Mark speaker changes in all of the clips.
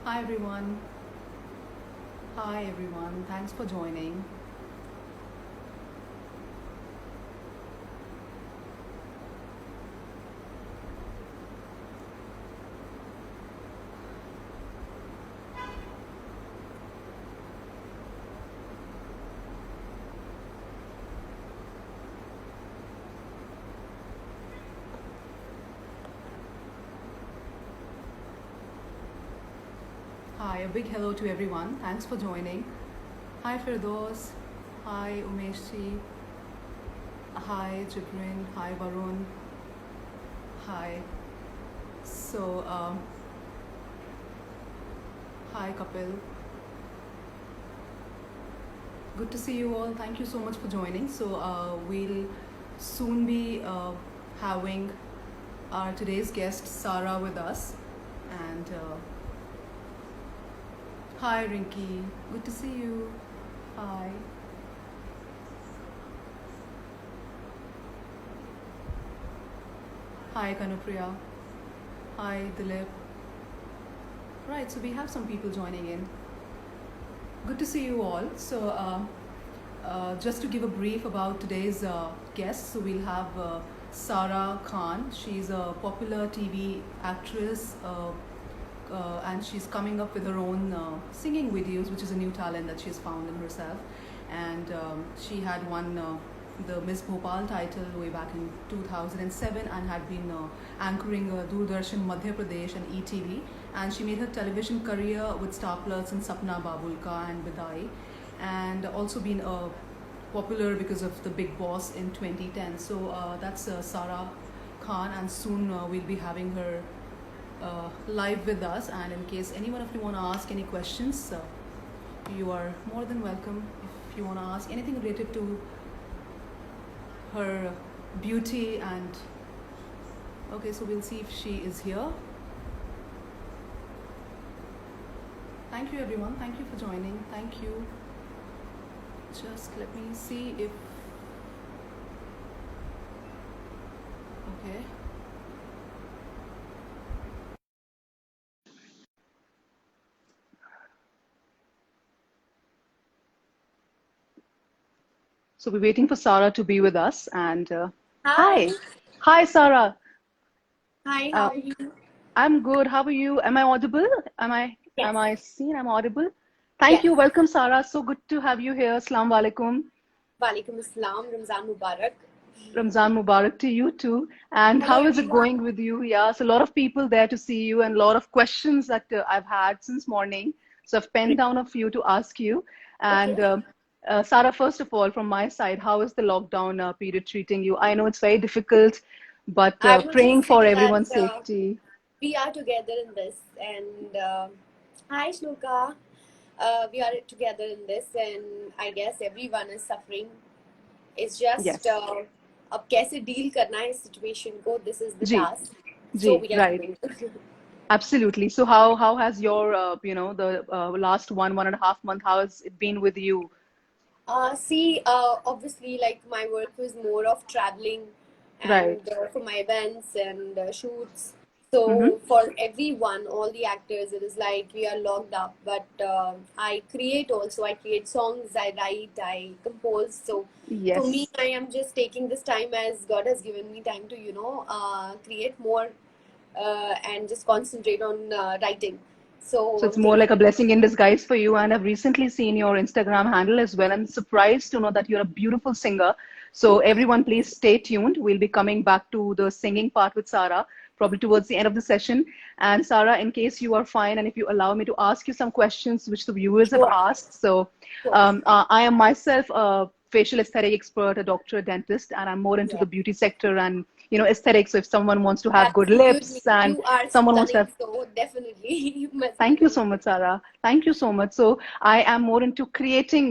Speaker 1: Hi everyone. Hi everyone. Thanks for joining. Hi, a big hello to everyone. Thanks for joining. Hi Firdos. Hi Umeshji. Hi Jibrin. Hi Varun. Hi. So, hi Kapil. Good to see you all. Thank you so much for joining. So, we'll soon be having our today's guest Sarah with us. And hi Rinky. Good to see you. Hi. Hi Kanupriya. Hi Dilip. Right, so we have some people joining in. Good to see you all. So, just to give a brief about today's guest, so we'll have Sara Khan. She's a popular TV actress, and she's coming up with her own singing videos, which is a new talent that she's found in herself. And she had won the Miss Bhopal title way back in 2007 and had been anchoring Doordarshan Madhya Pradesh and ETV. And she made her television career with Star Plus and Sapna Babulka and Bidai, and also been popular because of the Big Boss in 2010. So that's Sara Khan, and soon we'll be having her live with us. And in case any one of you want to ask any questions, you are more than welcome. If you want to ask anything related to her beauty, and okay, so we'll see if she is here. Thank you everyone. Thank you for joining. Thank you. Just let me see if okay. So we're waiting for Sarah to be with us. And
Speaker 2: Hi.
Speaker 1: hi, hi Sarah.
Speaker 2: Hi, how
Speaker 1: Uh,
Speaker 2: are you?
Speaker 1: I'm good. How are you? Am I audible? Am I am
Speaker 2: Yes.
Speaker 1: I seen? I'm audible. Thank
Speaker 2: Yes.
Speaker 1: you. Welcome, Sarah. So good to have you here. Assalamu alaikum.
Speaker 2: Walaikum Assalam, Ramzan Mubarak.
Speaker 1: Ramzan Mubarak to you too. And
Speaker 2: Hello,
Speaker 1: how is it
Speaker 2: everyone.
Speaker 1: going with you? Yeah, so a lot of people there to see you and a lot of questions that I've had since morning. So I've penned down a few to ask you.
Speaker 2: Okay.
Speaker 1: And Sarah, first of all, from my side, how is the lockdown period treating you? I know it's very difficult, but
Speaker 2: I would
Speaker 1: praying
Speaker 2: just
Speaker 1: for
Speaker 2: say that
Speaker 1: everyone's safety.
Speaker 2: we are together in this. And hi, Shloka. We are together in this, and I guess everyone is suffering. It's just
Speaker 1: Yes.
Speaker 2: अब कैसे deal करना है इस situation को. This is the
Speaker 1: G.
Speaker 2: task. So
Speaker 1: G.
Speaker 2: we are
Speaker 1: Right.
Speaker 2: doing.
Speaker 1: Absolutely. So how has your the last 1.5 month, how has it been with you?
Speaker 2: Obviously, like my work was more of traveling
Speaker 1: Right.
Speaker 2: and for my events and shoots.
Speaker 1: Mm-hmm.
Speaker 2: So for everyone, all the actors, it is like we are locked up. But I create also. I create songs. I write. I compose. So for me,
Speaker 1: Yes.
Speaker 2: I am just taking this time as God has given me time to create more and just concentrate on writing.
Speaker 1: So
Speaker 2: So
Speaker 1: it's
Speaker 2: I'm
Speaker 1: more
Speaker 2: taking.
Speaker 1: like a blessing in disguise for you. And I've recently seen your Instagram handle as well. I'm surprised to know that you're a beautiful singer. So everyone, please stay tuned. We'll be coming back to the singing part with Sarah, probably towards the end of the session. And Sarah, in case you are fine, and if you allow me to ask you some questions which the viewers have
Speaker 2: Sure.
Speaker 1: asked. So
Speaker 2: Sure.
Speaker 1: I am myself a facial aesthetic expert, a doctor, a dentist, and I'm more into
Speaker 2: Yeah.
Speaker 1: the beauty sector and aesthetics. So if someone wants to have good
Speaker 2: Absolutely.
Speaker 1: lips and
Speaker 2: You are
Speaker 1: someone wants to
Speaker 2: stunning,
Speaker 1: have.
Speaker 2: so definitely you must be
Speaker 1: Thank you
Speaker 2: doing
Speaker 1: so
Speaker 2: it.
Speaker 1: much, Sarah. Thank you so much. So I am more into creating,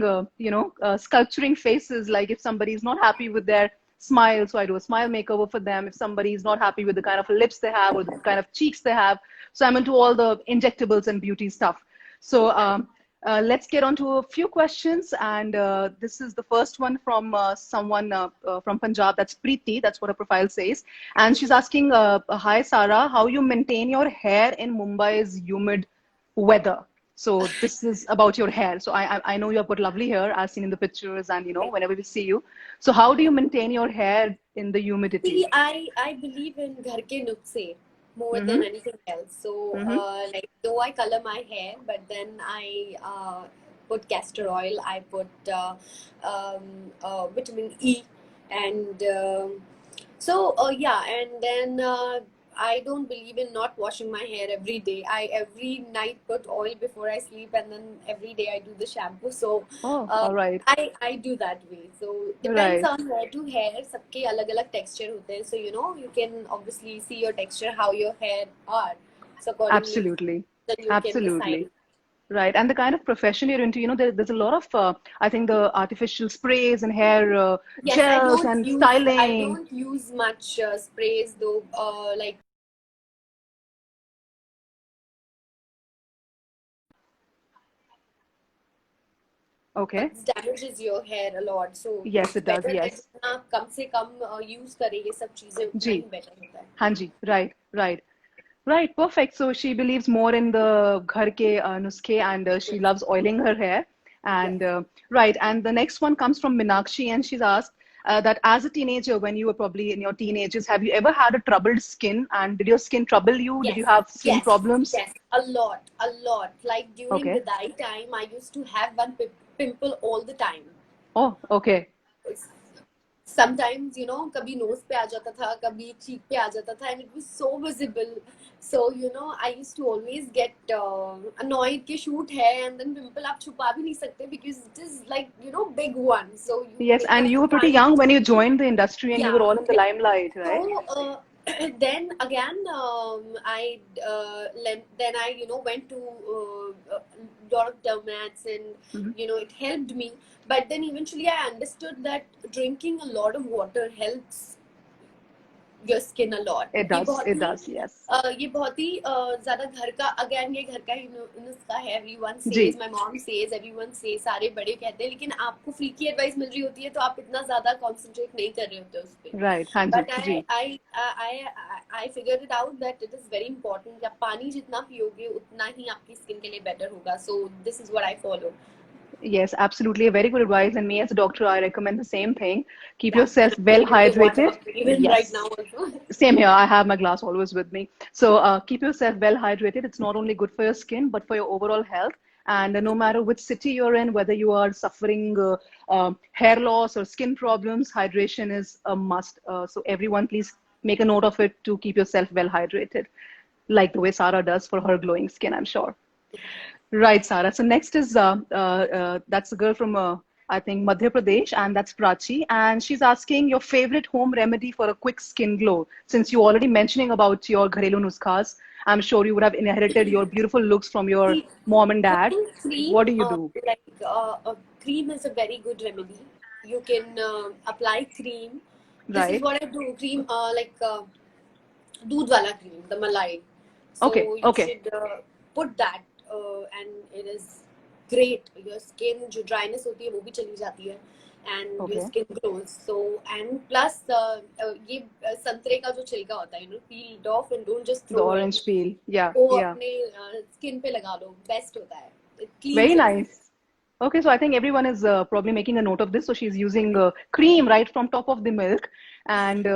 Speaker 1: sculpturing faces. Like if somebody is not happy with their smile, so I do a smile makeover for them. If somebody is not happy with the kind of lips they have or the kind of cheeks they have, so I'm into all the injectables and beauty stuff. So
Speaker 2: Nice.
Speaker 1: let's get on to a few questions. And this is the first one from someone from Punjab. That's Preeti. That's what her profile says. And she's asking, hi, Sarah, how you maintain your hair in Mumbai's humid weather. So this is about your hair. So I know you have got lovely hair, as seen in the pictures, and whenever we see you. So how do you maintain your hair in the humidity?
Speaker 2: See, I believe in ghar ke nukse more than
Speaker 1: Mm-hmm.
Speaker 2: anything else. So,
Speaker 1: Mm-hmm.
Speaker 2: like, though I color my hair, but then I put castor oil, I put vitamin E, and yeah, and then I don't believe in not washing my hair every day. I every night put oil before I sleep, and then every day I do the shampoo. So
Speaker 1: Oh,
Speaker 2: uh,
Speaker 1: all right.
Speaker 2: I do that way. So depends
Speaker 1: Right.
Speaker 2: on hair to hair. सबके अलग अलग texture होते हैं. So you can obviously see your texture, how your hair are. So accordingly,
Speaker 1: Absolutely.
Speaker 2: then you can decide.
Speaker 1: Absolutely. Right. And the kind of profession you're into, there's a lot of, I think, the artificial sprays and hair
Speaker 2: Yes,
Speaker 1: gels and
Speaker 2: I
Speaker 1: styling.
Speaker 2: don't use much sprays though. Like
Speaker 1: Okay.
Speaker 2: damages your hair a lot. So
Speaker 1: Yes,
Speaker 2: it's
Speaker 1: it does.
Speaker 2: better that
Speaker 1: Yes.
Speaker 2: जितना कम से कम use करे ये सब चीजें उतना
Speaker 1: Ji.
Speaker 2: ही better होता है.
Speaker 1: Hanji. Right. Right. Right. Perfect. So she believes more in the ghar ke nuske, and she
Speaker 2: Yes.
Speaker 1: loves oiling her hair.
Speaker 2: Yes.
Speaker 1: And right. And the next one comes from Minakshi, and she's asked that as a teenager, when you were probably in your teenagers, have you ever had a troubled skin? And did your skin trouble you? Did
Speaker 2: Yes,
Speaker 1: you have skin
Speaker 2: yes,
Speaker 1: problems?
Speaker 2: yes, a lot, a lot. Like during
Speaker 1: Okay.
Speaker 2: Vidai time, I used to have one pimple all the time.
Speaker 1: Oh, okay.
Speaker 2: Sometimes, कभी nose पे आ जाता था, कभी cheek पे आ जाता था, and it was so visible. So, I used to always get annoyed कि shoot है, and then pimple आप छुपा भी नहीं सकते because it is like, big one. So you
Speaker 1: Yes, and
Speaker 2: have
Speaker 1: you
Speaker 2: to
Speaker 1: were pretty
Speaker 2: find,
Speaker 1: young when you joined the industry, and you were
Speaker 2: yeah.
Speaker 1: all in the limelight, right?
Speaker 2: So then again, then I went to lot of dermats, and
Speaker 1: Mhm.
Speaker 2: it helped me. But then eventually I understood that drinking a lot of water helps your skin a lot.
Speaker 1: It does. It does. Yes.
Speaker 2: ये बहुत ही ज्यादा घर का, again ये घर का ही नुस्खा है. Everyone says,
Speaker 1: ji.
Speaker 2: my mom says, everyone says, सारे बड़े कहते हैं, लेकिन आपको फ्री की एडवाइस मिल रही होती है तो आप इतना ज्यादा कॉन्सेंट्रेट नहीं कर रहे होते उस पे.
Speaker 1: Right. हाँ जी.
Speaker 2: But
Speaker 1: ji.
Speaker 2: I figured it out that it is very important कि आप पानी जितना पियोगे उतना ही आपकी स्किन के लिए बेटर होगा. So this is what I follow.
Speaker 1: Yes, absolutely. A very good advice. And me as a doctor, I recommend the same thing. Keep
Speaker 2: Yeah, and
Speaker 1: yourself
Speaker 2: I'm
Speaker 1: well
Speaker 2: taking the water
Speaker 1: hydrated.
Speaker 2: even right
Speaker 1: Yes.
Speaker 2: now also.
Speaker 1: Same here. I have my glass always with me. So keep yourself well hydrated. It's not only good for your skin, but for your overall health. And no matter which city you're in, whether you are suffering hair loss or skin problems, hydration is a must. So everyone, please make a note of it to keep yourself well hydrated, like the way Sarah does for her glowing skin, I'm sure. Right, Sarah. So next is that's a girl from I think Madhya Pradesh, and that's Prachi, and she's asking your favorite home remedy for a quick skin glow. Since you already mentioning about your घरेलू नुस्खाs, I'm sure you would have inherited your beautiful looks from your
Speaker 2: See,
Speaker 1: mom and dad.
Speaker 2: putting cream,
Speaker 1: What do you do?
Speaker 2: like cream is a very good remedy. You can apply cream. This is
Speaker 1: Right.
Speaker 2: what I do. Cream, like दूध वाला cream, the malai.
Speaker 1: Okay.
Speaker 2: So you
Speaker 1: Okay.
Speaker 2: should put that, and it is great. Your skin जो dryness होती है वो भी चली जाती है, and your
Speaker 1: Okay.
Speaker 2: skin glows. So and plus ये संतरे का जो छिलका होता है, peel it off and don't just
Speaker 1: The
Speaker 2: throw it.
Speaker 1: orange peel. Yeah.
Speaker 2: वो
Speaker 1: Yeah.
Speaker 2: अपने स्किन पे लगा लो, बेस्ट होता है. It
Speaker 1: Very
Speaker 2: cleanses.
Speaker 1: nice. Okay, so I think everyone is probably making a note of this. So she's using cream right from top of the milk, and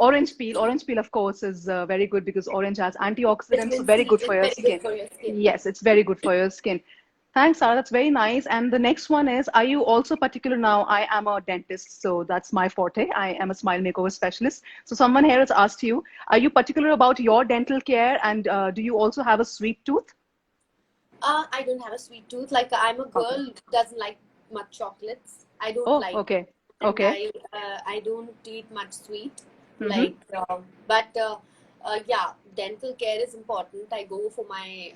Speaker 1: orange peel. Orange peel, of course, is very good because orange has antioxidants, so
Speaker 2: Vitamin
Speaker 1: very
Speaker 2: C
Speaker 1: good
Speaker 2: is
Speaker 1: for your
Speaker 2: very good
Speaker 1: skin.
Speaker 2: for your skin.
Speaker 1: Yes, it's very good for your skin. Thanks, Sarah. That's very nice. And the next one is, are you also particular now? I am a dentist, so that's my forte. I am a smile makeover specialist. So someone here has asked you, are you particular about your dental care, and do you also have a sweet tooth?
Speaker 2: I don't have a sweet tooth. Like I'm a
Speaker 1: Okay.
Speaker 2: girl who doesn't like much chocolates. I don't
Speaker 1: Oh,
Speaker 2: like,
Speaker 1: okay.
Speaker 2: and
Speaker 1: Okay.
Speaker 2: I don't eat much sweet.
Speaker 1: Mm-hmm.
Speaker 2: Like, but yeah, dental care is important. I go for my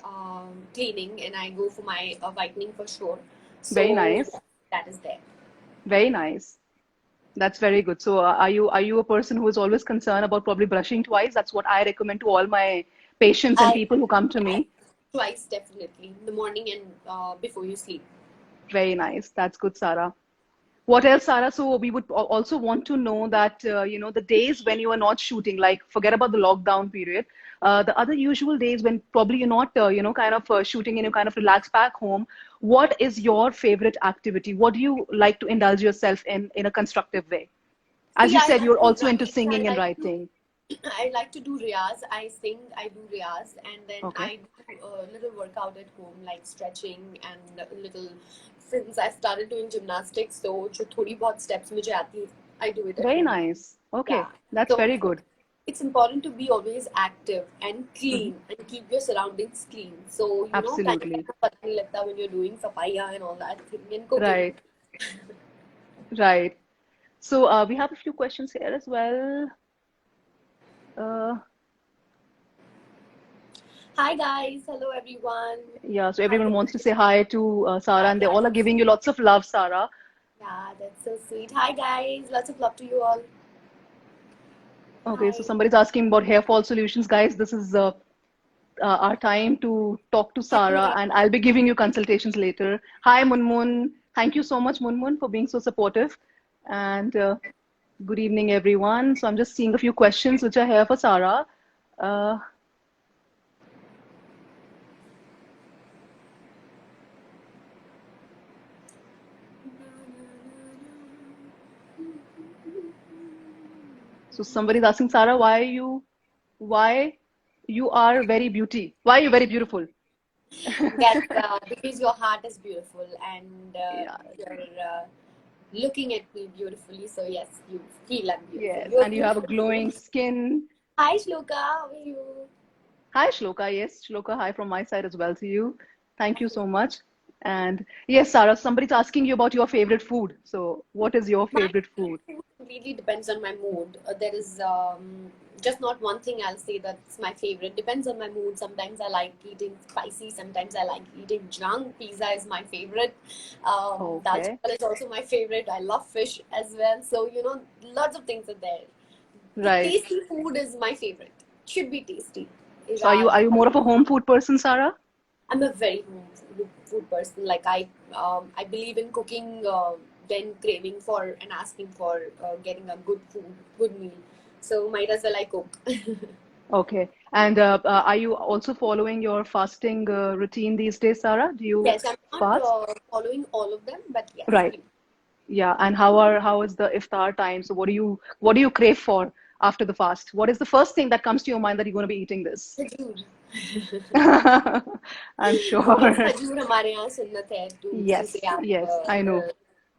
Speaker 2: cleaning and I go for my whitening for sure.
Speaker 1: Very
Speaker 2: So
Speaker 1: nice.
Speaker 2: that is there.
Speaker 1: Very nice. That's very good. So, are you a person who is always concerned about probably brushing twice? That's what I recommend to all my patients and
Speaker 2: I
Speaker 1: people who come to
Speaker 2: Yes,
Speaker 1: me.
Speaker 2: twice definitely in the morning and before you sleep.
Speaker 1: Very nice. That's good, Sarah. What else, Sarah? So we would also want to know that, the days when you are not shooting, like forget about the lockdown period, the other usual days when probably you're not, kind of shooting and you kind of relax back home, what is your favorite activity? What do you like to indulge yourself in a constructive way? As
Speaker 2: See,
Speaker 1: you
Speaker 2: I
Speaker 1: said,
Speaker 2: like
Speaker 1: you're
Speaker 2: to
Speaker 1: also into
Speaker 2: write.
Speaker 1: singing and writing.
Speaker 2: I like to do riyaz. I sing, I do riyaz, and then
Speaker 1: Okay.
Speaker 2: I do a little workout at home, like stretching and a little. Since I started doing gymnastics, so जो थोड़ी बहुत steps मुझे आती है, I do it at
Speaker 1: Very
Speaker 2: home.
Speaker 1: nice.
Speaker 2: Yeah.
Speaker 1: Okay. That's
Speaker 2: So
Speaker 1: very good.
Speaker 2: it's important to be always active and
Speaker 1: Hmm.
Speaker 2: clean and keep your surroundings clean. So time
Speaker 1: Absolutely.
Speaker 2: का पता नहीं लगता when you're doing सफाइयाँ and all that thing and cooking.
Speaker 1: Right. Right. So we have a few questions here as well. Uh,
Speaker 2: Hi guys, hello everyone.
Speaker 1: yeah, so
Speaker 2: How's
Speaker 1: everyone wants to say
Speaker 2: everything?
Speaker 1: hi to Sarah,
Speaker 2: Yeah,
Speaker 1: and they
Speaker 2: yeah,
Speaker 1: all are giving you lots of love, Sarah.
Speaker 2: yeah, that's so sweet. Hi guys, lots of love to you all.
Speaker 1: Okay, so
Speaker 2: Hi.
Speaker 1: somebody's asking about hair fall solutions. Guys, this is our time to talk to Sarah, and I'll be giving you consultations later. Hi, Munmun. Thank you so much, Munmun, for being so supportive. And good evening, everyone. So I'm just seeing a few questions which are here for Sarah. Uh, so somebody's asking Sarah, why you are very beauty? Why are you very beautiful?
Speaker 2: Yes, because your heart is beautiful and
Speaker 1: Yeah.
Speaker 2: you're looking at me beautifully. So yes, you feel I'm beautiful.
Speaker 1: Yes,
Speaker 2: You're
Speaker 1: and you have a
Speaker 2: beautiful
Speaker 1: glowing
Speaker 2: too.
Speaker 1: skin.
Speaker 2: Hi Shloka, how are you?
Speaker 1: Hi, Shloka. Yes, Shloka, hi from my side as well to you. Thank you so much. And yes, Sarah, somebody's asking you about your favorite food. So, what is your
Speaker 2: My
Speaker 1: favorite
Speaker 2: favorite
Speaker 1: food?
Speaker 2: food completely depends on my mood. There is just not one thing I'll say that's my favorite. Depends on my mood. Sometimes I like eating spicy. Sometimes I like eating junk. Pizza is my favorite. Dal
Speaker 1: Okay,
Speaker 2: chawal is also my favorite. I love fish as well. So lots of things are there. The
Speaker 1: right.
Speaker 2: tasty food is my favorite. Should be tasty.
Speaker 1: So, are you more of a home food person, Sarah?
Speaker 2: I'm a very home food person. Like I believe in cooking, then craving for and asking for getting a good food, good meal. So might as well I cook.
Speaker 1: Okay. And are you also following your fasting routine these days, Sarah? Do you
Speaker 2: Yes, I'm not
Speaker 1: fast?
Speaker 2: following all of them, but yes,
Speaker 1: Right. Yeah. And how is the iftar time? So, what do you crave for after the fast? What is the first thing that comes to your mind that you're going to be eating this?
Speaker 2: खजूर.
Speaker 1: I'm
Speaker 2: Because
Speaker 1: sure.
Speaker 2: खजूर हमारे यहाँ सुन्नत है तो उसी से
Speaker 1: Yes,
Speaker 2: आप
Speaker 1: yes, I know.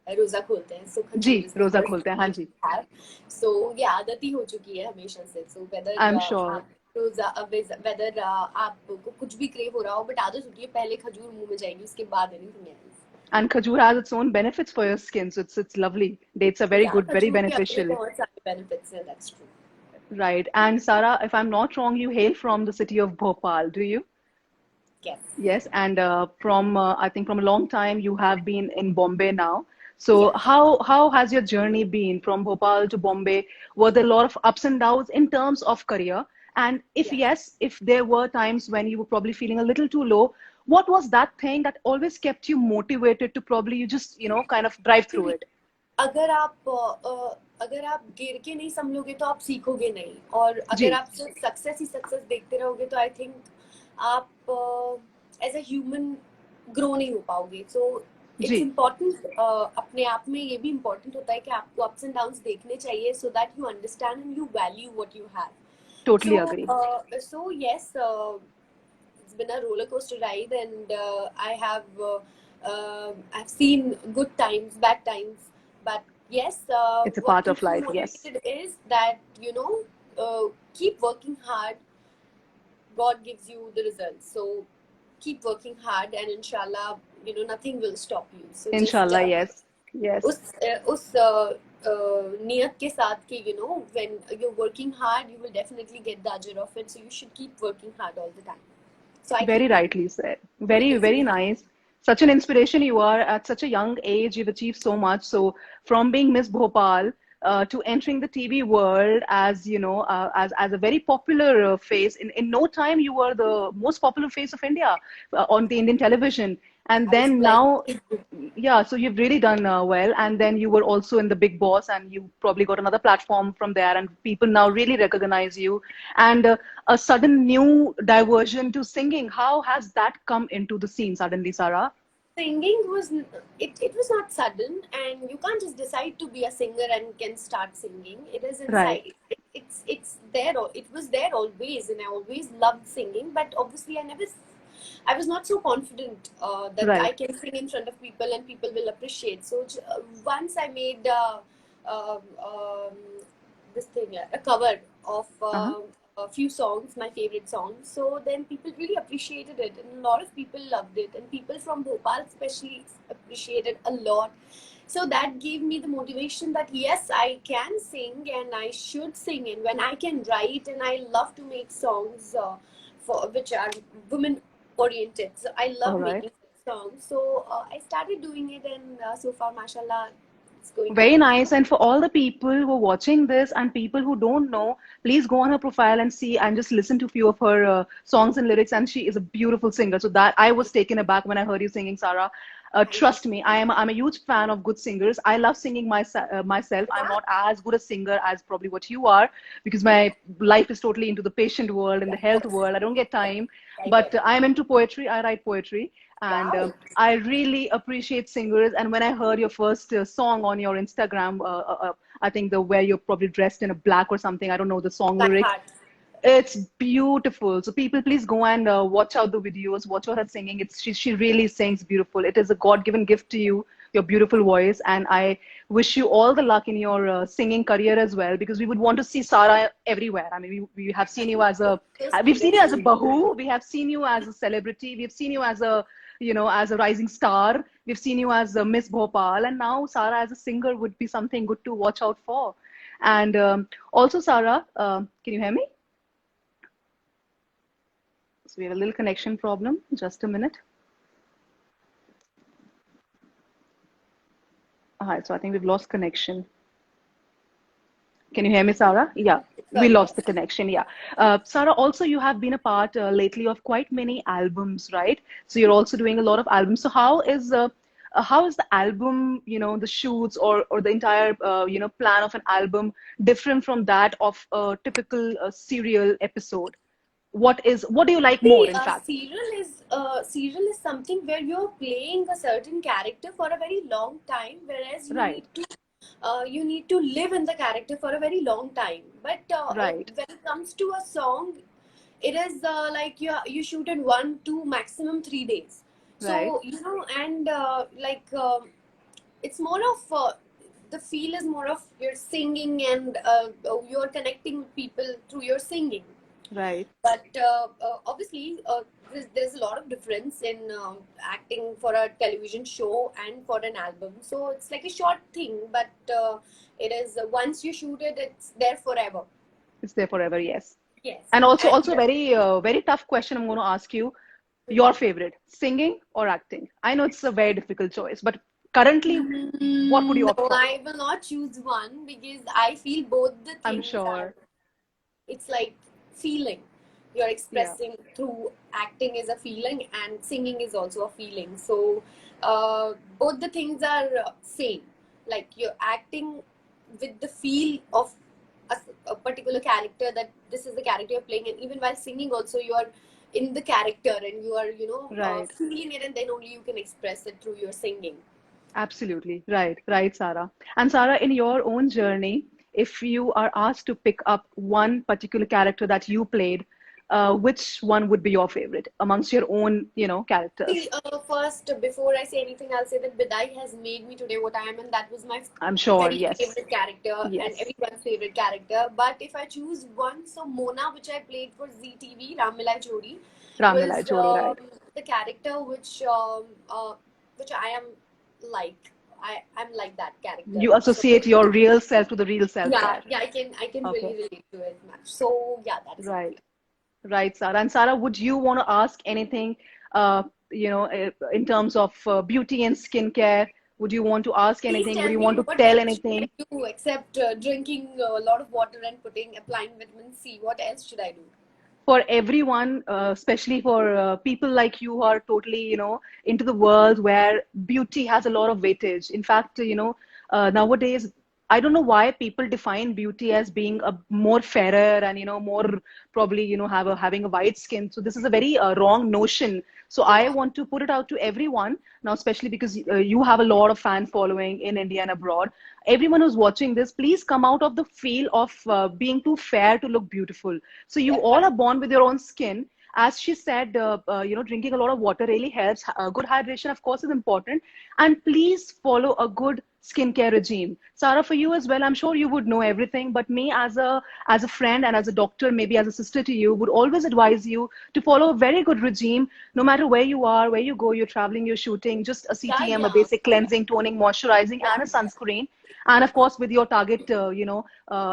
Speaker 2: रोजा खोलते हैं. So
Speaker 1: जी,
Speaker 2: खजूर is the
Speaker 1: रोजा
Speaker 2: first
Speaker 1: खोलते हैं,
Speaker 2: thing
Speaker 1: हाँ
Speaker 2: we
Speaker 1: जी.
Speaker 2: have. So ये आदत ही हो चुकी है हमेशा से. So whether
Speaker 1: I'm sure.
Speaker 2: आप रोजा whether आपको कुछ भी क्रेव हो रहा हो, बट आदत होती है पहले खजूर मुंह में जाएगी उसके बाद anything else.
Speaker 1: And khajur has its own benefits for your skin, so it's lovely. Dates are very
Speaker 2: Yeah,
Speaker 1: good, very
Speaker 2: खजूर के अपने
Speaker 1: beneficial.
Speaker 2: बहुत सारे benefits हैं. That's true.
Speaker 1: Right. And Sarah, if I'm not wrong, you hail from the city of Bhopal, do you?
Speaker 2: Yes.
Speaker 1: Yes, and from I think from a long time you have been in Bombay now. So
Speaker 2: Yes.
Speaker 1: how has your journey been from Bhopal to Bombay? Were there a lot of ups and downs in terms of career? And if
Speaker 2: Yes.
Speaker 1: yes, if there were times when you were probably feeling a little too low, what was that thing that always kept you motivated to probably you just, kind of drive through it?
Speaker 2: अगर आप अगर आप गिर के नहीं संभलोगे तो आप सीखोगे नहीं और अगर
Speaker 1: जी,
Speaker 2: आप सिर्फ सक्सेस ही सक्सेस देखते रहोगे तो आई थिंक आप एज अ ह्यूमन ग्रो नहीं हो पाओगे. सो इट्स
Speaker 1: जी,
Speaker 2: इम्पोर्टेंट. अपने आप में ये भी इम्पोर्टेंट होता है कि आपको अप्स एंड डाउन्स देखने चाहिए so that you understand and you value what you have.
Speaker 1: totally
Speaker 2: So,
Speaker 1: agree.
Speaker 2: yes, it's been a roller coaster ride, and I've seen good times, bad times, but yes,
Speaker 1: It's a
Speaker 2: what
Speaker 1: part of
Speaker 2: keeps me
Speaker 1: life, yes.
Speaker 2: motivated is that keep working hard. God gives you the results, so keep working hard, and inshallah, nothing will stop you. So just
Speaker 1: Inshallah, yes. Yes.
Speaker 2: उस नियत के साथ कि when you're working hard you will definitely get the ajr of it, so you should keep working hard all the time. So I
Speaker 1: Very
Speaker 2: keep working.
Speaker 1: rightly said. Very, very nice. Such an inspiration you are at such a young age. You've achieved so much. So from being Miss Bhopal to entering the TV world as as a very popular face. In no time, you were the most popular face of India on the Indian television. And
Speaker 2: I was
Speaker 1: then
Speaker 2: like,
Speaker 1: now, yeah, so you've really done well. And then you were also in the Big Boss, and you probably got another platform from there, and people now really recognize you. And a sudden new diversion to singing. How has that come into the scene suddenly, Sarah?
Speaker 2: singing was it was not sudden, and you can't just decide to be a singer and can start singing. It is
Speaker 1: Right,
Speaker 2: inside. It's there. It was there always, and I always loved singing. But obviously, I was not so confident that I
Speaker 1: right.
Speaker 2: can sing in front of people and people will appreciate. So once I made um, um, this thing, a cover of
Speaker 1: Uh-huh.
Speaker 2: a few songs, my favorite songs. So then people really appreciated it, and a lot of people loved it, and people from Bhopal especially appreciated a lot. So that gave me the motivation that yes, I can sing and I should sing, and when I can write, and I love to make songs for which are women oriented. So I
Speaker 1: All
Speaker 2: love
Speaker 1: right.
Speaker 2: making songs. So I started doing it, and so far, mashallah, it's going
Speaker 1: Very
Speaker 2: good.
Speaker 1: nice. And for all the people who are watching this and people who don't know, please go on her profile and see and just listen to a few of her songs and lyrics. And she is a beautiful singer. So that I was taken aback when I heard you singing, Sarah.
Speaker 2: Thank you.
Speaker 1: Trust me, I'm a huge fan of good singers. I love singing myself. I'm
Speaker 2: Yeah,
Speaker 1: not as good a singer as probably what you are because my life is totally into the patient world and
Speaker 2: yeah,
Speaker 1: the
Speaker 2: of
Speaker 1: health
Speaker 2: course.
Speaker 1: world. I don't get time,
Speaker 2: I get
Speaker 1: but
Speaker 2: it.
Speaker 1: I'm into poetry. I write poetry, and
Speaker 2: Wow.
Speaker 1: I really appreciate singers. And when I heard your first song on your Instagram, I think the where you're probably dressed in a black or something. I don't know the song
Speaker 2: By
Speaker 1: lyrics.
Speaker 2: heart.
Speaker 1: It's beautiful. So people, please go and watch out the videos, watch her singing. She really sings beautiful. It is a God-given gift to you, your beautiful voice, and I wish you all the luck in your singing career as well. Because we would want to see Sarah everywhere. I mean, we have seen you as a
Speaker 2: Those
Speaker 1: we've seen you as a
Speaker 2: beautiful.
Speaker 1: bahu. We have seen you as a celebrity. We've seen you as a as a rising star. We've seen you as Miss Bhopal, and now Sarah as a singer would be something good to watch out for. And also, Sarah, can you hear me? So we have a little connection problem. Just a minute. All right, so I think we've lost connection. Can you hear me, Sarah? Yeah, we
Speaker 2: Sorry,
Speaker 1: lost
Speaker 2: yes.
Speaker 1: the connection. Yeah. Sarah, also, you have been a part lately of quite many albums, right? So you're also doing a lot of albums. So how is the album, the shoots or the entire, plan of an album different from that of a typical serial episode? What do you like more,
Speaker 2: See,
Speaker 1: in fact?
Speaker 2: serial is something where you're playing a certain character for a very long time, whereas
Speaker 1: Right,
Speaker 2: you need to live in the character for a very long time. But
Speaker 1: right,
Speaker 2: when it comes to a song, it is like you shoot in 1 to maximum 3 days.
Speaker 1: right,
Speaker 2: So and it's more of the feel is more of you're singing, and you're connecting with people through your singing.
Speaker 1: right.
Speaker 2: But obviously, there's a lot of difference in acting for a television show and for an album. So it's like a short thing, but it is once you shoot it, it's there forever.
Speaker 1: It's there forever, yes.
Speaker 2: Yes,
Speaker 1: And also
Speaker 2: and
Speaker 1: very tough question I'm going to ask you. Your favorite, singing or acting? I know it's a very difficult choice, but currently, what would you opt
Speaker 2: no,
Speaker 1: for?
Speaker 2: I will not choose one because I feel both the
Speaker 1: I'm
Speaker 2: things are.
Speaker 1: sure.
Speaker 2: It's like feeling. You're
Speaker 1: Yeah,
Speaker 2: expressing through acting is a feeling, and singing is also a feeling. So both the things are same. Like you're acting with the feel of a particular character, that this is the character you're playing, and even while singing also you're in the character, and you are
Speaker 1: right.
Speaker 2: feeling it, and then only you can express it through your singing.
Speaker 1: Absolutely. Right, right, Sarah. And Sarah, in your own journey, if you are asked to pick up one particular character that you played, which one would be your favorite amongst your own,
Speaker 2: See,
Speaker 1: characters?
Speaker 2: first, before I say anything, I'll say that Bidai has made me today what I am, and that was my
Speaker 1: I'm sure,
Speaker 2: very
Speaker 1: yes.
Speaker 2: favorite character and
Speaker 1: Yes.
Speaker 2: everyone's favorite character. But if I choose one, so Mona, which I played for ZTV, Ram Milai Jodi,
Speaker 1: Ram Milai
Speaker 2: was
Speaker 1: Jodi, right.
Speaker 2: the character which I am like. I'm like that character.
Speaker 1: You
Speaker 2: So
Speaker 1: associate your real self to the real self
Speaker 2: yeah,
Speaker 1: there.
Speaker 2: yeah, I can
Speaker 1: Okay.
Speaker 2: really relate to it much. So yeah, that is
Speaker 1: Right.
Speaker 2: it.
Speaker 1: Right, Sarah. And Sarah, would you want to ask anything, in terms of beauty and skincare? Would you want to ask
Speaker 2: Please
Speaker 1: anything? Would
Speaker 2: tell
Speaker 1: you
Speaker 2: me,
Speaker 1: want to
Speaker 2: what
Speaker 1: tell
Speaker 2: else should I
Speaker 1: anything?
Speaker 2: do except drinking a lot of water and applying vitamin C? What else should I do?
Speaker 1: for everyone, especially for people like you who are totally, into the world where beauty has a lot of weightage. In fact, nowadays, I don't know why people define beauty as being a more fairer and, more probably, having a white skin. So this is a very wrong notion. So I
Speaker 2: Yeah.
Speaker 1: want to put it out to everyone now, especially because you have a lot of fan following in India and abroad. Everyone who's watching this, please come out of the feel of being too fair to look beautiful. So you
Speaker 2: Yeah.
Speaker 1: all are born with your own skin. As she said, drinking a lot of water really helps. Good hydration, of course, is important. And please follow a good skincare regime. Sarah, for you as well, I'm sure you would know everything, but me as a friend and as a doctor, maybe as a sister to you, would always advise you to follow a very good regime, no matter where you are, where you go, you're traveling, you're shooting, just a
Speaker 2: Yeah,
Speaker 1: CTM, a
Speaker 2: yeah,
Speaker 1: basic cleansing, toning, moisturizing,
Speaker 2: yeah,
Speaker 1: and a sunscreen. And of course, with your target,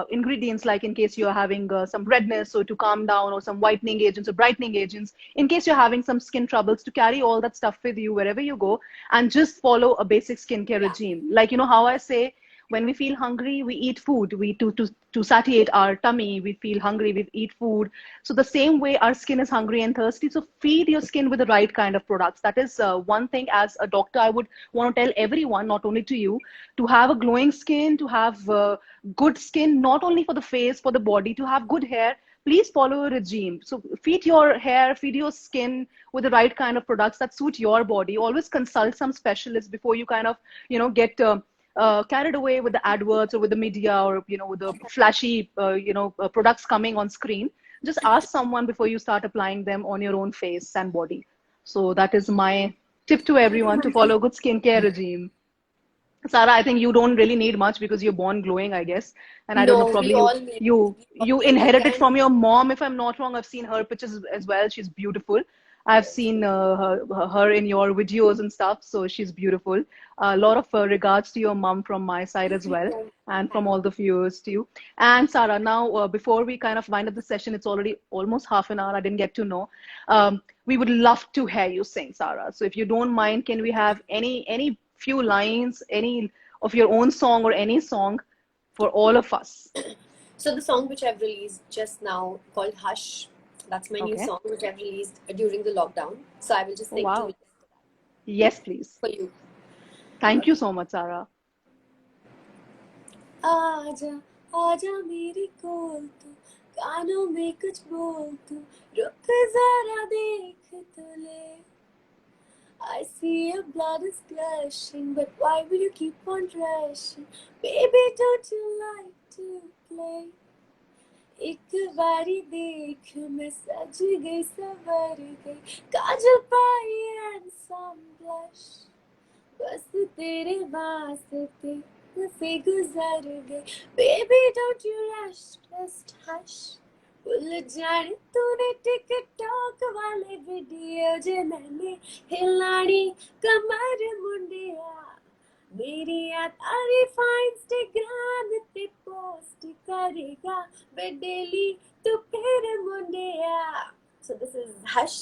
Speaker 1: ingredients, like in case you're having some redness, so to calm down, or some whitening agents or brightening agents, in case you're having some skin troubles, to carry all that stuff with you wherever you go, and just follow a basic skincare
Speaker 2: yeah.
Speaker 1: regime. Like, how I say, when we feel hungry, we eat food. We to satiate our tummy, we feel hungry, we eat food. So the same way our skin is hungry and thirsty. So feed your skin with the right kind of products. That is one thing as a doctor I would want to tell everyone, not only to you, to have a glowing skin, to have good skin, not only for the face, for the body, to have good hair. Please follow a regime. So feed your hair, feed your skin with the right kind of products that suit your body. Always consult some specialist before you kind of, get carried away with the adverts or with the media, or with the flashy products coming on screen. Just ask someone before you start applying them on your own face and body. So that is my tip to everyone, to follow a good skincare regime. Sarah, I think you don't really need much because you're born glowing, I guess. And I don't know,
Speaker 2: No, we
Speaker 1: probably you
Speaker 2: all need it.
Speaker 1: you
Speaker 2: We all
Speaker 1: you
Speaker 2: need it.
Speaker 1: inherited
Speaker 2: And
Speaker 1: from your mom, if I'm not wrong. I've seen her pictures as well. She's beautiful. I've seen her in your videos and stuff, so she's beautiful. A lot of regards to your mom from my side
Speaker 2: thank
Speaker 1: as
Speaker 2: you
Speaker 1: well,
Speaker 2: so much.
Speaker 1: and from
Speaker 2: Thank
Speaker 1: all the viewers to you. And Sarah, now before we kind of wind up the session, it's already almost half an hour. I didn't get to know. We would love to hear you sing, Sarah. So if you don't mind, can we have any few lines, any of your own song or any song for all of us?
Speaker 2: So the song which I've released just now called Hush, that's my new
Speaker 1: Okay.
Speaker 2: song which I've released during the lockdown. So I will just
Speaker 1: Oh,
Speaker 2: sing two
Speaker 1: wow.
Speaker 2: lines
Speaker 1: Yes, please.
Speaker 2: for you.
Speaker 1: Thank you
Speaker 2: Okay.
Speaker 1: so much, Sarah.
Speaker 2: आजा आजा मेरी कोल तू कानों में कुछ बोल तू रुक जरा देख तो ले I see your blood is gushing, but why will you keep on rushing? Baby, don't you like to play? एक बारी देख मैं सज गई सवर गई काजल पाई and some blush बस तेरे वास्ते से गुजर गई Baby, don't you rush, just hush. भूल जाने तूने टिकटॉक वाले वीडियो जे मैंने हिलानी कमर मुंडिया मेरी याद तारीफ इंस्टाग्राम पे पोस्ट करेगा मैं डेली तू फिर मुंडिया. So this is Hush.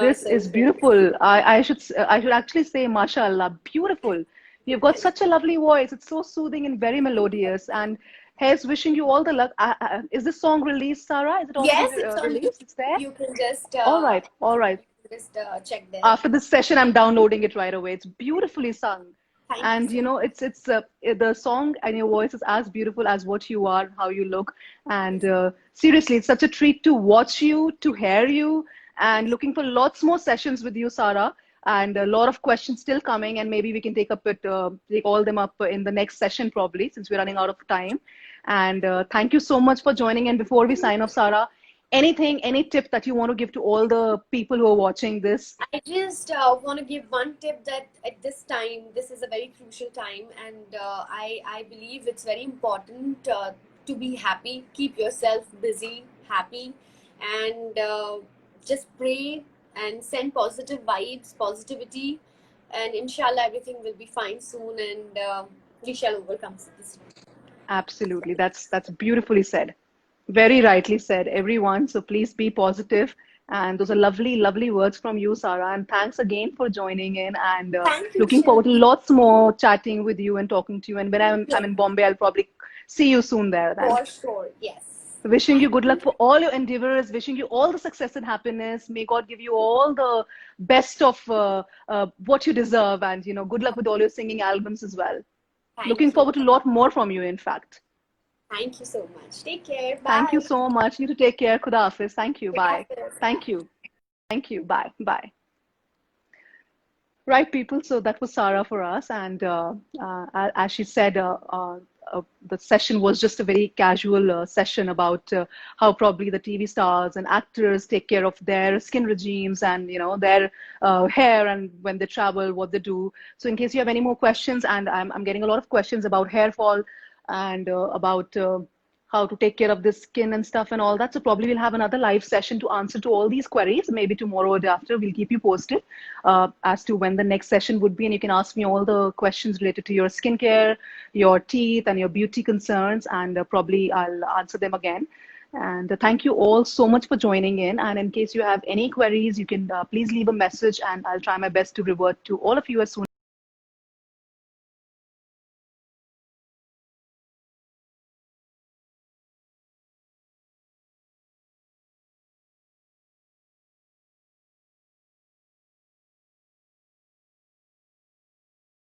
Speaker 1: This
Speaker 2: So
Speaker 1: is beautiful. I should actually say, mashallah, beautiful. You've got such a lovely voice. It's so soothing and very melodious. And here's wishing you all the luck. Is this song released, Sarah? Is it already
Speaker 2: yes, it's on
Speaker 1: released?
Speaker 2: YouTube.
Speaker 1: It's there?
Speaker 2: You can just
Speaker 1: All right, all right.
Speaker 2: check there.
Speaker 1: After this session, I'm downloading it right away. It's beautifully sung.
Speaker 2: Thank you
Speaker 1: And
Speaker 2: so much.
Speaker 1: it's the song and your voice is as beautiful as what you are, how you look. And seriously, it's such a treat to watch you, to hear you, and looking for lots more sessions with you, Sarah. And a lot of questions still coming, and maybe we can take all them up in the next session, probably, since we're running out of time. And thank you so much for joining. And before we sign off, Sarah, any tip that you want to give to all the people who are watching this?
Speaker 2: I just want to give one tip that at this time, this is a very crucial time, and I believe it's very important to be happy. Keep yourself busy, happy, and just pray and send positive vibes, positivity, and inshallah everything will be fine soon, and we shall overcome this.
Speaker 1: Absolutely. That's beautifully said. Very rightly said, everyone. So please be positive. And those are lovely, lovely words from you, Sarah. And thanks again for joining in. And
Speaker 2: Thank you,
Speaker 1: looking forward to
Speaker 2: Shelby.
Speaker 1: lots more chatting with you and talking to you. And when I'm in Bombay, I'll probably see you soon there then.
Speaker 2: For sure, yes.
Speaker 1: Wishing you good luck for all your endeavors, wishing you all the success and happiness. May God give you all the best of what you deserve, and good luck with all your singing albums as well. Looking
Speaker 2: Thank you.
Speaker 1: forward to a lot more from you, in fact.
Speaker 2: Thank you so much. Take care.
Speaker 1: Thank you
Speaker 2: Bye.
Speaker 1: so much. You to take care. Khuda Hafiz. Thank you. Bye.
Speaker 2: Bye.
Speaker 1: Thank you. Thank you. Bye. Bye. Right, people. So that was Sarah for us, and as she said, the session was just a very casual session about how probably the TV stars and actors take care of their skin regimes and their hair, and when they travel, what they do. So, in case you have any more questions, and I'm getting a lot of questions about hair fall and about how to take care of the skin and stuff and all that. So probably we'll have another live session to answer to all these queries. Maybe tomorrow or day after, we'll keep you posted as to when the next session would be. And you can ask me all the questions related to your skincare, your teeth, and your beauty concerns. And probably I'll answer them again. And thank you all so much for joining in. And in case you have any queries, you can please leave a message, and I'll try my best to revert to all of you as soon